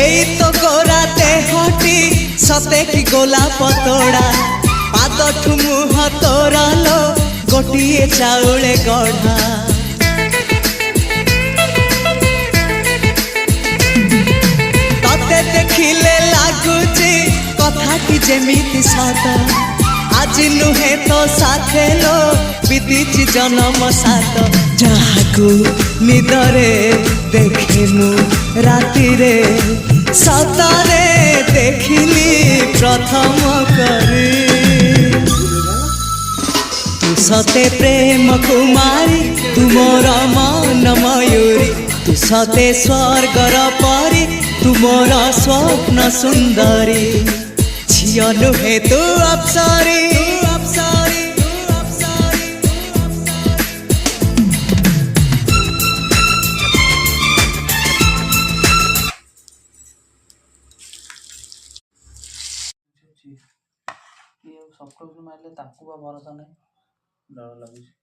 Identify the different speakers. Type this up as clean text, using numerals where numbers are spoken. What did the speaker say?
Speaker 1: এই তো গোরাতে হটি সতে কি গোলাপ তোড়া পাদঠু মুহ তোরালো গোটিয়ে চাউলে গড়া ততে দেখিলে লাগুছি কথাটি যেমিতি সত আজি নুহে তো সাথে লো বিদিছি জনম সাত যাহাকু নিদরে দেখিনু রাতিরে সতরে দেখিলি প্রথম করে তু সতে প্রেম কুমারী তুমর মন ময়ূরী তু সতে স্বর্গর পরি তুমর স্বপ্ন সুন্দরী ঝিও নুহে তু অপ্সরী
Speaker 2: ସବକକୁ ମାରିଲେ ତାକୁ ବା ଭରସା ନାହିଁ, ଡର ଲାଗୁଛି।